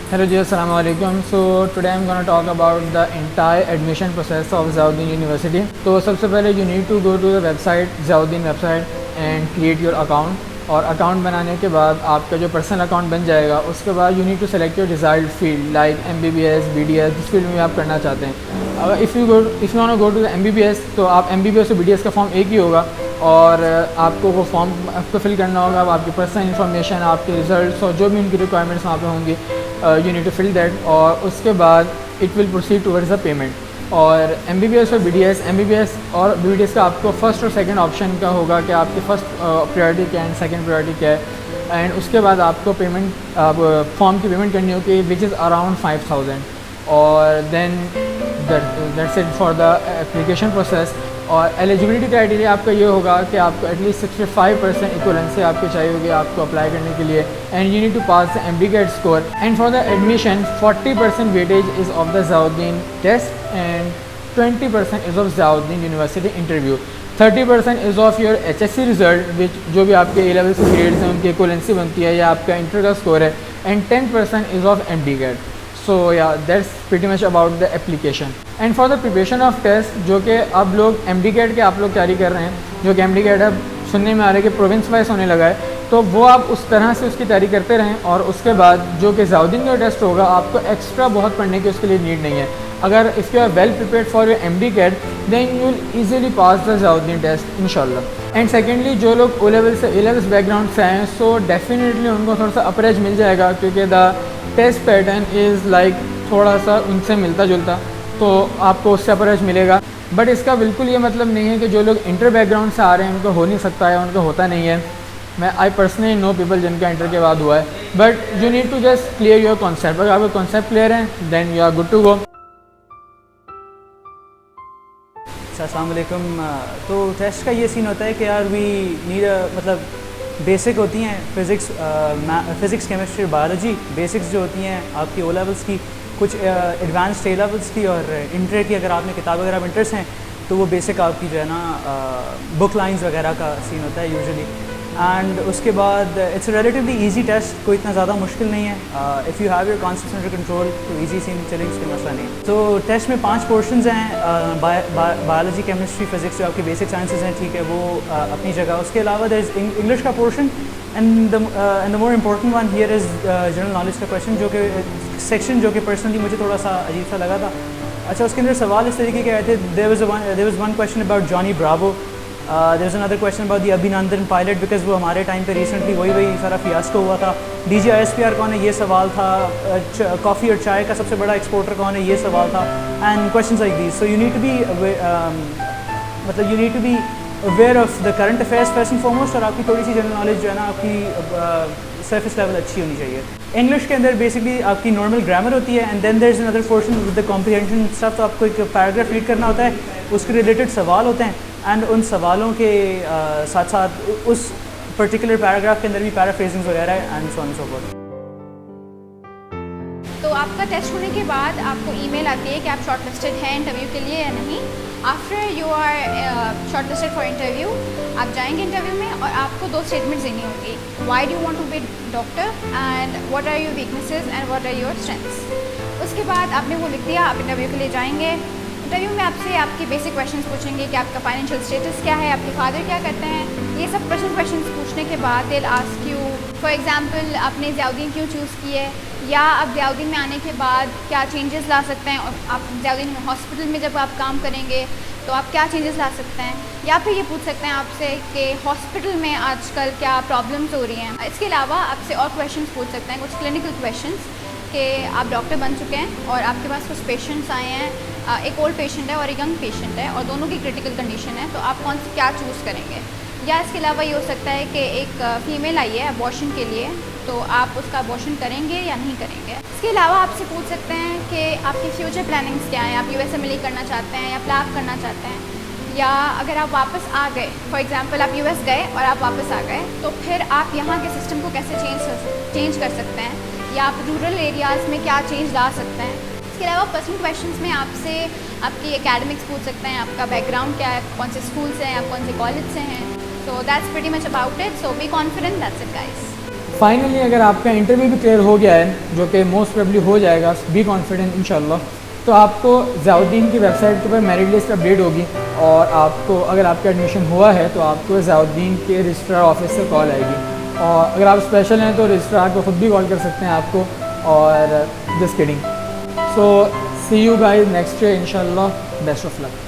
Hello ji, assalamu alaikum. So today I'm going to talk about the entire admission process of Ziauddin University. तो सबसे पहले you need to go to the website Ziauddin website and create your account. और account बनाने के बाद आपका जो personal account बन जाएगा उसके बाद you need to select your desired field like MBBS BDS जिस फील्ड में आप करना चाहते हैं। अगर if you want go to the MBBS तो आप MBBS और BDS का फॉर्म एक ही होगा और आपको वो फॉर्म आपको फिल करना होगा। आपकी पर्सनल इन्फॉर्मेशन, आपके रिजल्ट्स और जो भी उनकी रिक्वायरमेंट्स वहाँ पे होंगी you need to fill that और उसके बाद it will proceed towards the payment. और MBBS और MBBS और BDS का आपको फर्स्ट और सेकंड ऑप्शन का होगा कि आपकी फ़र्स्ट प्रायोरिटी क्या है, सेकंड प्रायोरिटी क्या है। एंड उसके बाद आपको पेमेंट फॉर्म की पेमेंट करनी होगी विच इज़ अराउंड 5000 और then that's it for the application process. और एलिजिबिलिटी क्राइटेरिया आपका ये होगा कि आपको एटलीस्ट 65% इक्वलेंसी आपकी चाहिए होगी आपको अप्लाई करने के लिए and you need to pass the MBGAT score. And for the admission 40% weightage is of the Ziauddin test and 20% is of Ziauddin university interview. 30% is of your HSC result which जो भी आपके A-लेवल के grades हैं उनकी equivalency बनती है या आपका इंटर का स्कोर है and 10% is of MBGAT। So या that's pretty much about the application. And for the preparation of test जो कि अब लोग MDGAT के आप लोग तैयारी कर रहे हैं, जो कि MDGAT अब सुनने में आ रहा है कि प्रोविंस वाइज होने लगा है, तो वो आप उस तरह से उसकी तैयारी करते रहें और उसके बाद जो कि Ziauddin का टेस्ट होगा आपको एक्स्ट्रा बहुत पढ़ने की उसके लिए नीड नहीं है। अगर if you are well prepared for your MDGAT then you will easily pass the Ziauddin test इंशाल्लाह। एंड सेकेंडली जो लोग O-लेवल से A-लेवल्स बैकग्राउंड से आए हैं सो डेफिनेटली उनको थोड़ा सा अपरेज मिल जाएगा क्योंकि the test pattern is like थोड़ा सा उनसे मिलता जुलता, तो आपको उससे अपरेज मिलेगा। बट इसका बिल्कुल ये मतलब नहीं है कि जो लोग इंटर बैकग्राउंड से आ रहे हैं उनको हो नहीं सकता है, उनको होता नहीं है। आई पर्सनली नो पीपल जिनका इंटर के बाद हुआ है, but you need to just clear your concept. अगर आपका कॉन्सेप्ट क्लियर है then you are good to go. अस्सलाम वालेकुम। तो टेस्ट का ये सीन होता है कि यार वी नीड मतलब बेसिक होती हैं फ़िज़िक्स केमिस्ट्री बायोलॉजी बेसिक्स जो होती हैं आपकी O-लेवल्स की, कुछ एडवांस्ड A-लेवल्स की और इंटर की। अगर आपने किताब वगैरह में इंटरेस्ट हैं तो वो बेसिक आपकी जो है ना बुक लाइंस वगैरह का सीन होता है यूजुअली। एंड उसके बाद इट्स रिलेटिवली इजी टेस्ट, कोई इतना ज़्यादा मुश्किल नहीं है। If you have your concepts under control तो इजी सीन चलेंगे, उसके मसला नहीं। तो टेस्ट में 5 पोर्शंस हैं, बायोलॉजी केमिस्ट्री फ़िज़िक्स जो आपकी बेसिक साइंसेज हैं, ठीक है, वो अपनी जगह। उसके अलावा देयर इज़ इंग्लिश का portion and the more important one here is general knowledge का क्वेश्चन जो कि सेक्शन जो कि पर्सनली मुझे थोड़ा सा अजीब सा लगा था। अच्छा, उसके अंदर सवाल इस तरीके के आए थे। There was one question about Johnny Bravo, there was another question about the Abhinandan pilot because वो हमारे टाइम पे रिसेंटली वही सारा फियास्को हुआ था। DGISPR कौन है, ये सवाल था। कॉफ़ी और चाय का सबसे बड़ा एक्सपोर्टर कौन है, ये सवाल था। And question like these. So you need to be aware of the current affairs first and foremost, और आपकी थोड़ी सी जनरल नॉलेज जो है ना आपकी सरफेस लेवल अच्छी होनी चाहिए। इंग्लिश के अंदर बेसिकली आपकी नॉर्मल ग्रामर होती है and then there is another portion with the comprehension stuff. तो आपको एक पैराग्राफ रीड करना होता है, उसके रिलेटेड सवाल होते हैं एंड उन सवालों के साथ साथ उस पर्टिकुलर पैराग्राफ के अंदर भी पैराफ्रेजिंग्स वगैरह and so on so fourth. तो आपका टेस्ट होने के बाद आपको ईमेल आती है कि आप शॉर्टलिस्टेड हैं इंटरव्यू के लिए या नहीं। After you are shortlisted for interview, आप जाएंगे इंटरव्यू में और आपको 2 स्टेटमेंट्स देनी होगी। Why do want to be doctor and what are your weaknesses and what are your strengths. उसके बाद आपने वो लिख दिया, आप इंटरव्यू के लिए जाएंगे। इंटरव्यू में आपसे आपके बेसिक क्वेश्चंस पूछेंगे कि आपका फाइनेंशियल स्टेटस क्या है, आपके फादर क्या करते हैं। ये सब पर्सनल क्वेश्चंस पूछने के बाद they will ask you for example आपने Ziauddin क्यों चूज़ किए, या आप Ziauddin में आने के बाद क्या चेंजेस ला सकते हैं, और आप Ziauddin में हॉस्पिटल में जब आप काम करेंगे तो आप क्या चेंजेस ला सकते हैं, या फिर ये पूछ सकते हैं आपसे कि हॉस्पिटल में आजकल क्या प्रॉब्लम्स हो रही हैं। इसके अलावा आपसे और क्वेश्चंस पूछ सकते हैं, कुछ क्लिनिकल क्वेश्चंस कि आप डॉक्टर बन चुके हैं और आपके पास कुछ पेशेंट्स आए हैं, एक ओल्ड पेशेंट है और एक यंग पेशेंट है और दोनों की क्रिटिकल कंडीशन है, तो आप कौन सी क्या चूज़ करेंगे। या इसके अलावा ये हो सकता है कि एक फ़ीमेल आई है अबॉर्शन के लिए, तो आप उसका अबॉर्शन करेंगे या नहीं करेंगे। इसके अलावा आपसे पूछ सकते हैं कि आपकी फ्यूचर प्लानिंग्स क्या हैं, आप USA करना चाहते हैं या प्लान करना चाहते हैं, या अगर आप वापस आ गए, फॉर एग्जांपल आप US गए और आप वापस आ गए, तो फिर आप यहाँ के सिस्टम को कैसे चेंज कर सकते हैं, या आप रूरल एरियाज़ में क्या चेंज ला सकते हैं। इसके अलावा पर्सनल क्वेश्चंस में आपसे आपकी एकेडमिक्स पूछ सकते हैं, आपका बैकग्राउंड क्या है, कौन से स्कूल से हैं, आप कौन से कॉलेज से हैं। So that's pretty much about it, so be confident, that's it guys. Finally अगर आपका इंटरव्यू भी क्लियर हो गया है, जो कि मोस्ट प्रोबेबली हो जाएगा, बी कॉन्फिडेंट इंशाल्लाह, तो आपको ज़ियाउद्दीन की वेबसाइट के ऊपर मेरिट लिस्ट अपडेट होगी और आपको अगर आपका एडमिशन हुआ है तो आपको ज़ियाउद्दीन के रजिस्ट्रार ऑफिस से कॉल आएगी। और अगर आप स्पेशल हैं तो रजिस्ट्रार को ख़ुद भी कॉल कर सकते हैं आपको। और just kidding. So see you guys next day इंशाल्लाह। Best of luck.